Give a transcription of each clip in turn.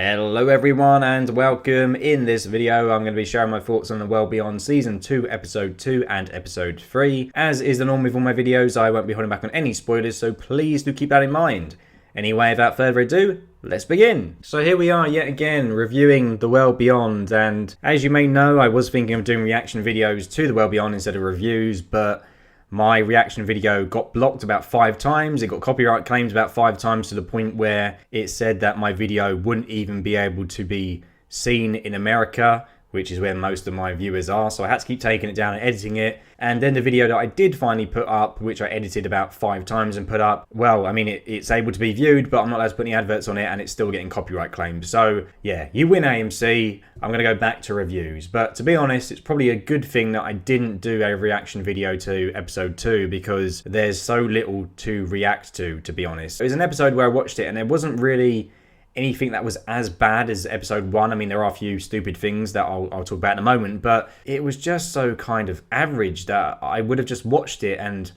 Hello everyone and welcome. In this video I'm going to be sharing my thoughts on The World Beyond Season 2, Episode 2 and Episode 3. As is the norm with all my videos, I won't be holding back on any spoilers, so please do keep that in mind. Anyway, without further ado, let's begin. So here we are yet again reviewing The World Beyond, and as you may know, I was thinking of doing reaction videos to The World Beyond instead of reviews, but my reaction video got blocked about 5 times. It got copyright claims about 5 times to the point where it said that my video wouldn't even be able to be seen in America, which is where most of my viewers are. So I had to keep taking it down and editing it. And then the video that I did finally put up, which I edited about 5 times and put up, well, I mean, it's able to be viewed, but I'm not allowed to put any adverts on it, and it's still getting copyright claims. So yeah, you win, AMC. I'm going to go back to reviews. But to be honest, it's probably a good thing that I didn't do a reaction video to episode 2 because there's so little to react to be honest. It was an episode where I watched it and there wasn't really anything that was as bad as episode 1. I mean, there are a few stupid things that I'll talk about in a moment, but it was just so kind of average that I would have just watched it and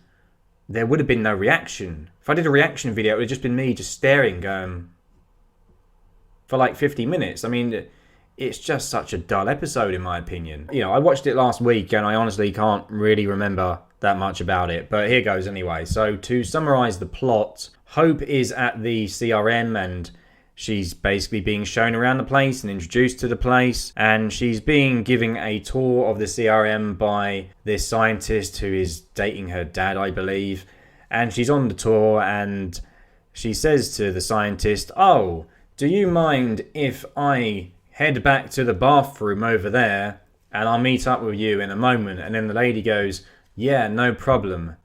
there would have been no reaction. If I did a reaction video, it would have just been me just staring for like 50 minutes. I mean, it's just such a dull episode in my opinion. You know, I watched it last week and I honestly can't really remember that much about it, but here goes anyway. So to summarize the plot, Hope is at the CRM and she's basically being shown around the place and introduced to the place, and she's being given a tour of the CRM by this scientist who is dating her dad, I believe. And she's on the tour and she says to the scientist, "Oh, do you mind if I head back to the bathroom over there and I'll meet up with you in a moment?" And then the lady goes, "Yeah, no problem."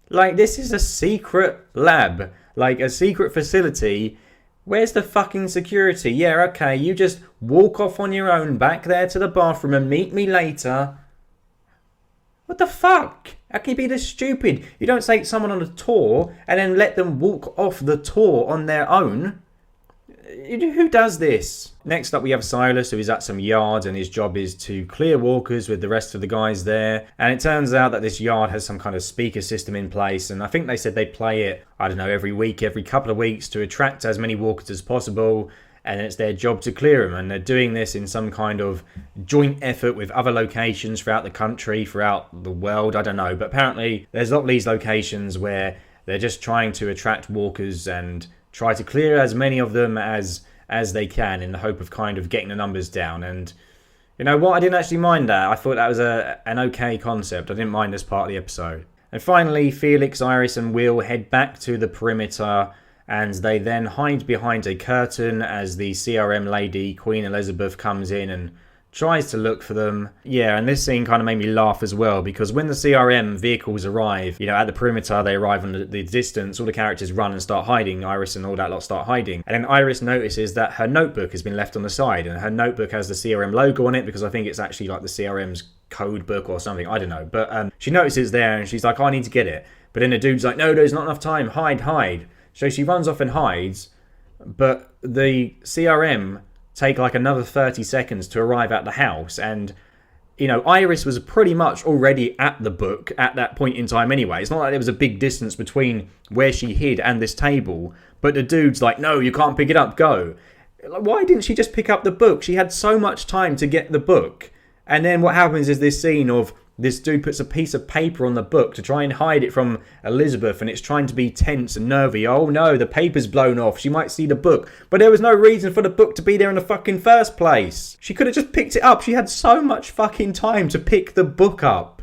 Like, this is a secret lab. Like, a secret facility. Where's the fucking security? Yeah, okay, you just walk off on your own back there to the bathroom and meet me later. What the fuck? How can you be this stupid? You don't take someone on a tour and then let them walk off the tour on their own. Who does this? Next up we have Silas, who is at some yard and his job is to clear walkers with the rest of the guys there. And it turns out that this yard has some kind of speaker system in place, and I think they said they play it, I don't know, every week, every couple of weeks to attract as many walkers as possible, and it's their job to clear them. And they're doing this in some kind of joint effort with other locations throughout the country, throughout the world, I don't know. But apparently there's a lot of these locations where they're just trying to attract walkers and try to clear as many of them as they can in the hope of kind of getting the numbers down. And you know what, I didn't actually mind that. I thought that was an okay concept. I didn't mind this part of the episode. And finally, Felix, Iris and Will head back to the perimeter, and they then hide behind a curtain as the CRM lady, Queen Elizabeth, comes in and tries to look for them. Yeah, and this scene kind of made me laugh as well, because when the CRM vehicles arrive, you know, at the perimeter, they arrive on the distance, all the characters run and start hiding, Iris and all that lot start hiding. And then Iris notices that her notebook has been left on the side, and her notebook has the CRM logo on it, because I think it's actually like the CRM's code book or something, I don't know. But she notices there and she's like, "Oh, I need to get it." But then the dude's like, "No, there's not enough time, hide." So she runs off and hides, but the CRM take like another 30 seconds to arrive at the house. And you know, Iris was pretty much already at the book at that point in time anyway. It's not like there was a big distance between where she hid and this table, but the dude's like, "No, you can't pick it up, go." Like, why didn't she just pick up the book? She had so much time to get the book. And then what happens is this scene of this dude puts a piece of paper on the book to try and hide it from Elizabeth, and it's trying to be tense and nervy. Oh no, the paper's blown off. She might see the book. But there was no reason for the book to be there in the fucking first place. She could have just picked it up. She had so much fucking time to pick the book up.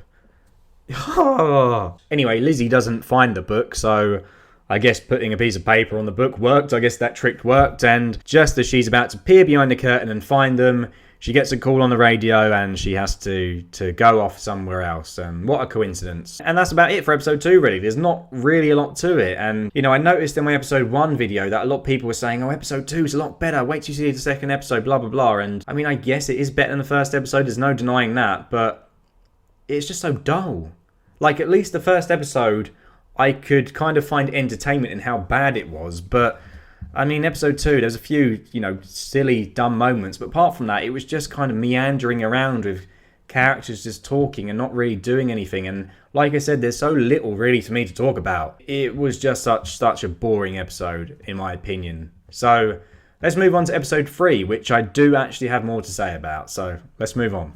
Anyway, Lizzie doesn't find the book, so I guess putting a piece of paper on the book worked. I guess that trick worked. And just as she's about to peer behind the curtain and find them, she gets a call on the radio and she has to go off somewhere else. What a coincidence. And that's about it for episode 2, really. There's not really a lot to it. And, you know, I noticed in my episode 1 video that a lot of people were saying, "Oh, episode 2 is a lot better. Wait till you see the second episode, blah, blah, blah." And, I mean, I guess it is better than the first episode. There's no denying that. But it's just so dull. Like, at least the first episode, I could kind of find entertainment in how bad it was. But I mean, episode 2, there's a few, you know, silly, dumb moments. But apart from that, it was just kind of meandering around with characters just talking and not really doing anything. And like I said, there's so little really for me to talk about. It was just such a boring episode, in my opinion. So Let's move on to episode 3, which I do actually have more to say about, so let's move on.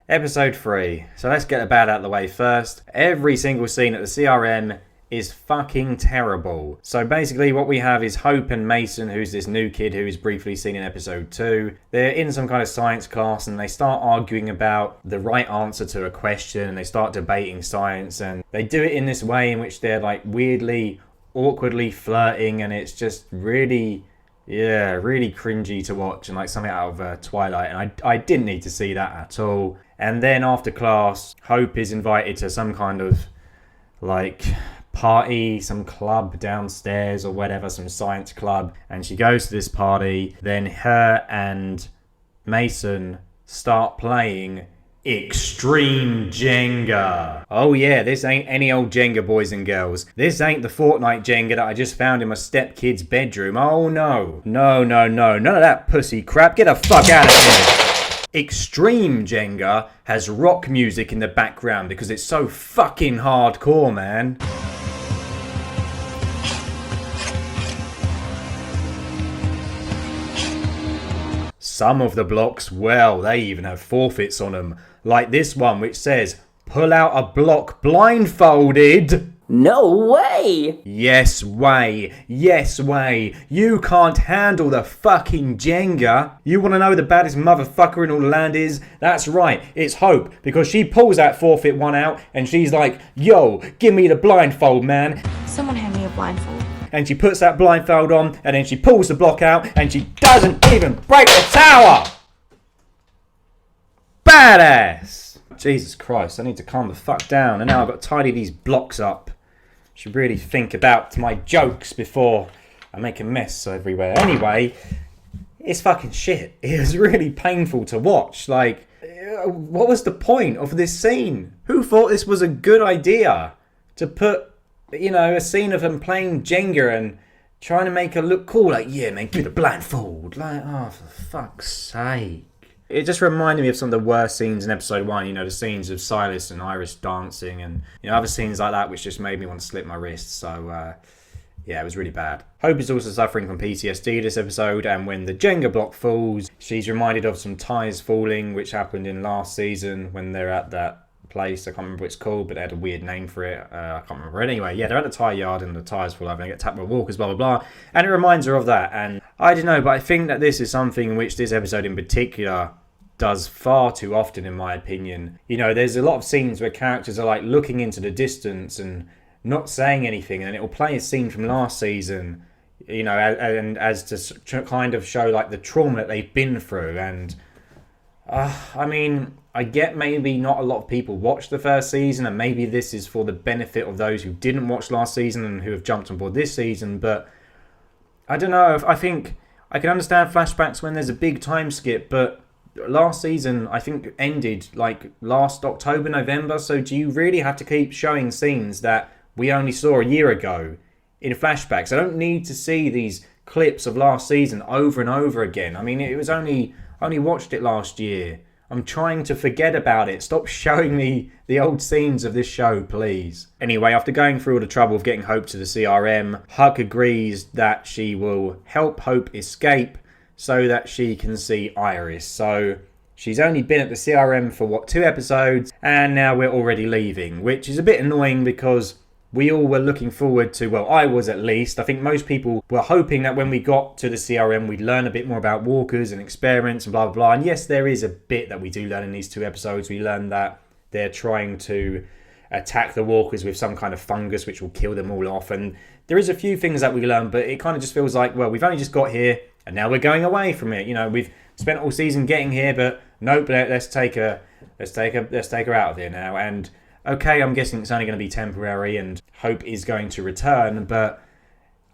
Episode 3. So let's get the bad out of the way first. Every single scene at the CRM is fucking terrible. So basically what we have is Hope and Mason, who's this new kid who is briefly seen in episode 2. They're in some kind of science class and they start arguing about the right answer to a question, and they start debating science, and they do it in this way in which they're like weirdly, awkwardly flirting, and it's just really cringy to watch and like something out of Twilight, and I didn't need to see that at all. And then after class, Hope is invited to some kind of like party, some club downstairs or whatever, some science club, and she goes to this party. Then her and Mason start playing Extreme Jenga. Oh yeah, this ain't any old Jenga, boys and girls. This ain't the Fortnite Jenga that I just found in my stepkid's bedroom. Oh no. No, none of that pussy crap. Get the fuck out of here. Extreme Jenga has rock music in the background because it's so fucking hardcore, man. Some of the blocks, well, they even have forfeits on them. Like this one, which says, pull out a block blindfolded. No way! Yes way. Yes way. You can't handle the fucking Jenga. You want to know who the baddest motherfucker in all the land is? That's right, it's Hope, because she pulls that forfeit one out and she's like, yo, give me the blindfold, man. Someone hand me a blindfold. And she puts that blindfold on and then she pulls the block out and she doesn't even break the tower. Badass. Jesus Christ, I need to calm the fuck down, and now I've got to tidy these blocks up. Should really think about my jokes before I make a mess everywhere. Anyway, it's fucking shit. It was really painful to watch. Like, what was the point of this scene? Who thought this was a good idea? To put, you know, a scene of them playing Jenga and trying to make her look cool. Like, yeah, man, give me the blindfold. Like, oh, for fuck's sake. It just reminded me of some of the worst scenes in episode 1, you know, the scenes of Silas and Iris dancing and, you know, other scenes like that which just made me want to slip my wrists. So, yeah, it was really bad. Hope is also suffering from PTSD this episode, and when the Jenga block falls, she's reminded of some ties falling, which happened in last season when they're at that place. I can't remember what it's called, but they had a weird name for it. I can't remember it. Anyway, yeah, they're at the tyre yard and the tyres fall over and they get tapped by walkers, blah, blah, blah. And it reminds her of that. And I don't know, but I think that this is something in which this episode in particular does far too often, in my opinion. You know, there's a lot of scenes where characters are like looking into the distance and not saying anything, and it'll play a scene from last season, you know, and as to kind of show like the trauma that they've been through. And I mean, I get maybe not a lot of people watched the first season, and maybe this is for the benefit of those who didn't watch last season and who have jumped on board this season, but I don't know. I think I can understand flashbacks when there's a big time skip, but last season I think ended like last October, November, so do you really have to keep showing scenes that we only saw a year ago in flashbacks? I don't need to see these clips of last season over and over again. I mean, it was only watched it last year. I'm trying to forget about it. Stop showing me the old scenes of this show, please. Anyway, after going through all the trouble of getting Hope to the CRM, Huck agrees that she will help Hope escape so that she can see Iris. So she's only been at the CRM for 2 episodes, and now we're already leaving, which is a bit annoying because we all were looking forward to, well, I was at least. I think most people were hoping that when we got to the CRM, we'd learn a bit more about walkers and experiments and blah, blah, blah. And yes, there is a bit that we do learn in these 2 episodes. We learn that they're trying to attack the walkers with some kind of fungus which will kill them all off. And there is a few things that we learn, but it kind of just feels like, well, we've only just got here and now we're going away from it. You know, we've spent all season getting here, but nope, let's take her out of here now. And okay, I'm guessing it's only going to be temporary and Hope is going to return, but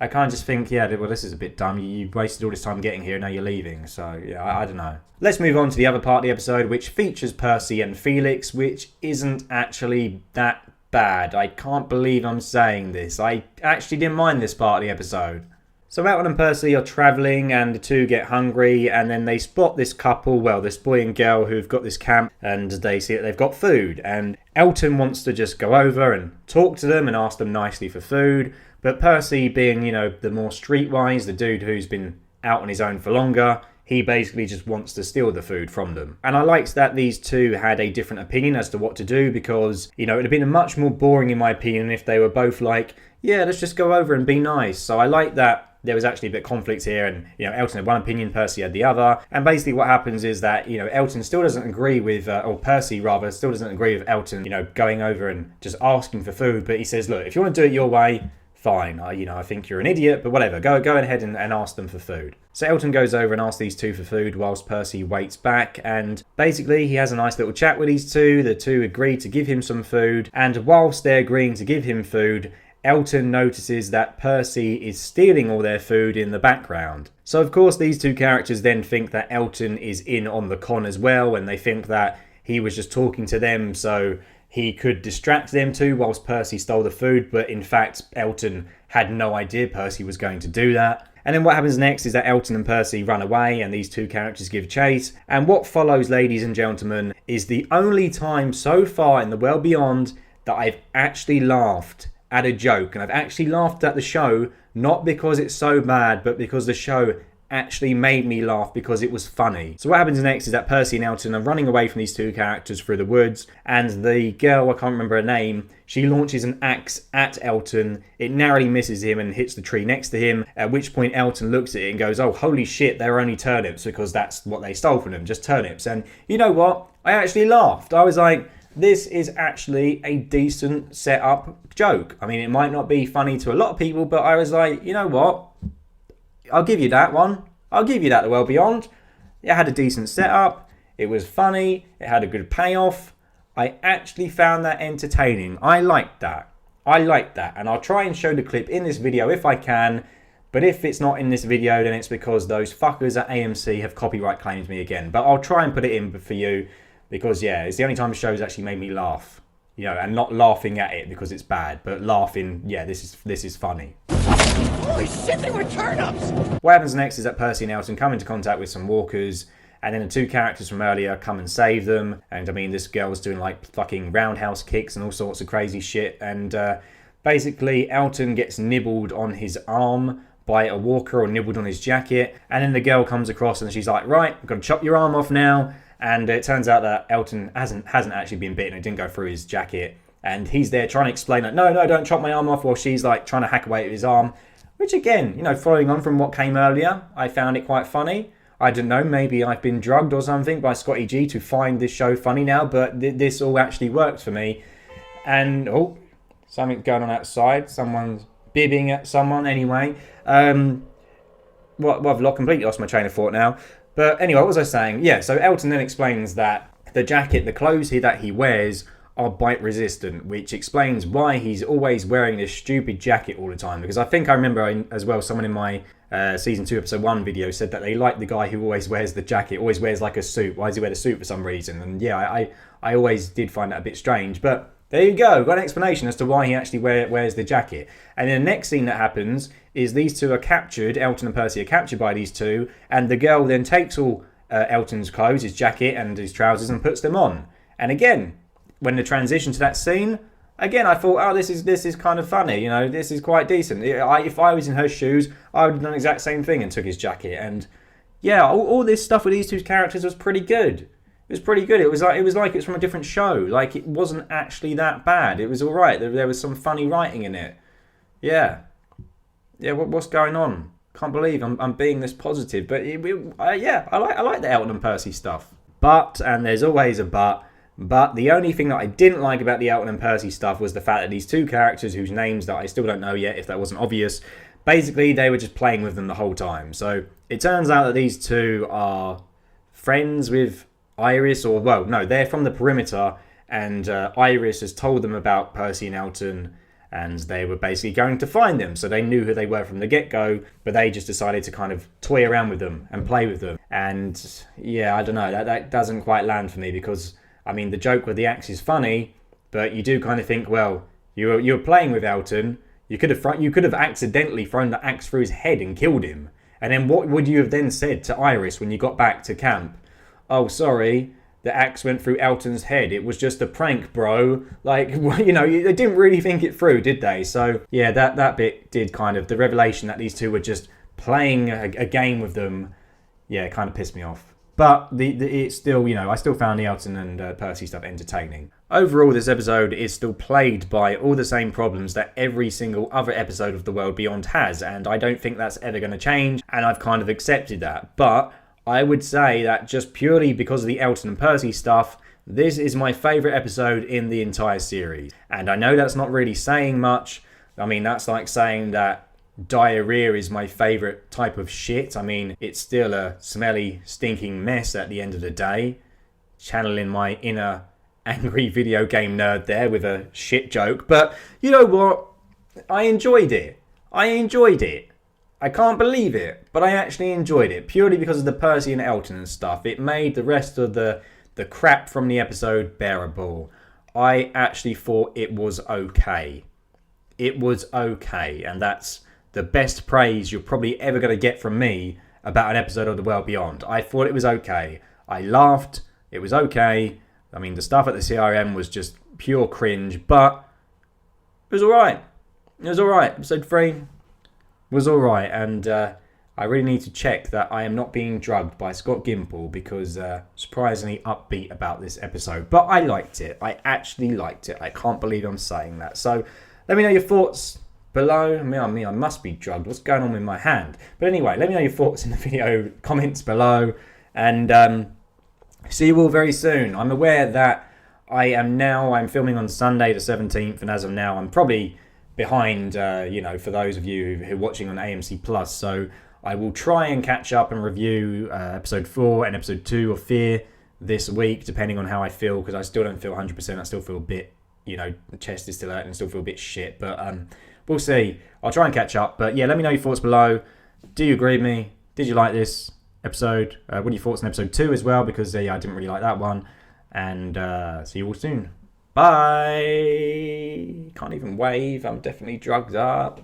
I kind of just think, yeah, well, this is a bit dumb. You wasted all this time getting here, now you're leaving. So, yeah, I don't know. Let's move on to the other part of the episode, which features Percy and Felix, which isn't actually that bad. I can't believe I'm saying this. I actually didn't mind this part of the episode. So Elton and Percy are travelling and the two get hungry, and then they spot this couple, well, this boy and girl who've got this camp, and they see that they've got food. And Elton wants to just go over and talk to them and ask them nicely for food. But Percy, being, the more streetwise, the dude who's been out on his own for longer, he basically just wants to steal the food from them. And I liked that these two had a different opinion as to what to do, because, it would have been much more boring, in my opinion, if they were both like, yeah, let's just go over and be nice. So I like that there was actually a bit of conflict here, and Elton had one opinion, Percy had the other, and basically what happens is that Elton still doesn't agree with, or Percy rather, still doesn't agree with Elton, going over and just asking for food, but he says, look, if you want to do it your way, fine. I think you're an idiot, but whatever. Go ahead and ask them for food. So Elton goes over and asks these two for food whilst Percy waits back, and basically he has a nice little chat with these two. The two agree to give him some food, and whilst they're agreeing to give him food, Elton notices that Percy is stealing all their food in the background. So of course these two characters then think that Elton is in on the con as well, and they think that he was just talking to them so he could distract them too whilst Percy stole the food, but in fact Elton had no idea Percy was going to do that. And then what happens next is that Elton and Percy run away and these two characters give chase. And what follows, ladies and gentlemen, is the only time so far in The World Beyond that I've actually laughed at a joke. And I've actually laughed at the show, not because it's so bad, but because the show actually made me laugh because it was funny. So what happens next is that Percy and Elton are running away from these two characters through the woods, and the girl, I can't remember her name, she launches an axe at Elton. It narrowly misses him and hits the tree next to him, at which point Elton looks at it and goes, oh holy shit, they're only turnips, because that's what they stole from them, just turnips. And you know what? I actually laughed. I was like, this is actually a decent set-up joke. I mean, it might not be funny to a lot of people, but I was like, you know what? I'll give you that one. I'll give you that, The World Beyond. It had a decent setup. It was funny. It had a good payoff. I actually found that entertaining. I liked that. And I'll try and show the clip in this video if I can. But if it's not in this video, then it's because those fuckers at AMC have copyright claimed me again. But I'll try and put it in for you. Because, yeah, it's the only time the show's actually made me laugh. And not laughing at it because it's bad, but laughing, yeah, this is funny. Holy shit, they were turnips! What happens next is that Percy and Elton come into contact with some walkers, and then the two characters from earlier come and save them. And I mean, this girl's doing like fucking roundhouse kicks and all sorts of crazy shit. And basically, Elton gets nibbled on his arm by a walker, or nibbled on his jacket. And then the girl comes across and she's like, right, I've got to chop your arm off now. And it turns out that Elton hasn't actually been bitten. It didn't go through his jacket. And he's there trying to explain, like, no, don't chop my arm off, while she's like trying to hack away at his arm. Which again, following on from what came earlier, I found it quite funny. I don't know, maybe I've been drugged or something by Scotty G to find this show funny now, but this all actually worked for me. And, oh, something's going on outside. Someone's bibbing at someone anyway. I've completely lost my train of thought now. But anyway, what was I saying? Yeah, so Elton then explains that the jacket, the clothes that he wears are bite resistant, which explains why he's always wearing this stupid jacket all the time. Because I think I remember as well, someone in my season 2 episode 1 video said that they like the guy who always wears the jacket, always wears like a suit. Why does he wear the suit for some reason? And yeah, I always did find that a bit strange. But there you go, got an explanation as to why he actually wears the jacket. And then the next scene that happens is these two are captured, Elton and Percy are captured by these two, and the girl then takes all Elton's clothes, his jacket and his trousers, and puts them on. And again, when the transition to that scene, again I thought, oh, this is kind of funny, this is quite decent. If I was in her shoes, I would have done the exact same thing and took his jacket. And yeah, all this stuff with these two characters was pretty good. It was pretty good. It was like it's from a different show. Like, it wasn't actually that bad. It was all right. There was some funny writing in it. Yeah. What's going on? Can't believe I'm being this positive. But I like the Elton and Percy stuff. But, and there's always a but the only thing that I didn't like about the Elton and Percy stuff was the fact that these two characters, whose names that I still don't know yet, if that wasn't obvious, basically they were just playing with them the whole time. So it turns out that these two are friends with Iris, or well, no, they're from the perimeter, and Iris has told them about Percy and Elton, and they were basically going to find them. So they knew who they were from the get-go, but they just decided to kind of toy around with them and play with them. And yeah, I don't know, that doesn't quite land for me, because I mean, the joke with the axe is funny, but you do kind of think, well, you're playing with Elton, You could have accidentally thrown the axe through his head and killed him. And then what would you have then said to Iris when you got back to camp? Oh, sorry, the axe went through Elton's head. It was just a prank, bro. Like, you know, they didn't really think it through, did they? So, yeah, that bit did kind of, the revelation that these two were just playing a game with them, yeah, it kind of pissed me off. But it's still, you know, I still found the Elton and Percy stuff entertaining. Overall, this episode is still plagued by all the same problems that every single other episode of The World Beyond has, and I don't think that's ever going to change, and I've kind of accepted that. But I would say that just purely because of the Elton and Percy stuff, this is my favourite episode in the entire series. And I know that's not really saying much. I mean, that's like saying that diarrhea is my favourite type of shit. I mean, it's still a smelly, stinking mess at the end of the day. Channeling my inner angry video game nerd there with a shit joke. But you know what? I enjoyed it. I can't believe it, but I actually enjoyed it purely because of the Percy and Elton and stuff. It made the rest of the crap from the episode bearable. I actually thought it was okay. It was okay, and that's the best praise you're probably ever going to get from me about an episode of The World Beyond. I thought it was okay. I laughed. It was okay. I mean, the stuff at the CRM was just pure cringe, but it was alright. It was alright. Episode 3 was alright, and I really need to check that I am not being drugged by Scott Gimple, because surprisingly upbeat about this episode. But I liked it. I actually liked it. I can't believe I'm saying that. So let me know your thoughts below. I mean, I must be drugged. What's going on with my hand? But anyway, let me know your thoughts in the video comments below, and see you all very soon. I'm aware that I'm filming on Sunday the 17th, and as of now, I'm probably behind, you know, for those of you who are watching on AMC Plus. So I will try and catch up and review episode 4 and episode 2 of Fear this week, depending on how I feel, because I still don't feel 100%. I still feel a bit, you know, the chest is still hurting and still feel a bit shit. But we'll see. I'll try and catch up. But yeah, let me know your thoughts below. Do you agree with me? Did you like this episode? What are your thoughts on episode 2 as well? Because yeah, I didn't really like that one. And see you all soon. Bye. Can't even wave. I'm definitely drugged up.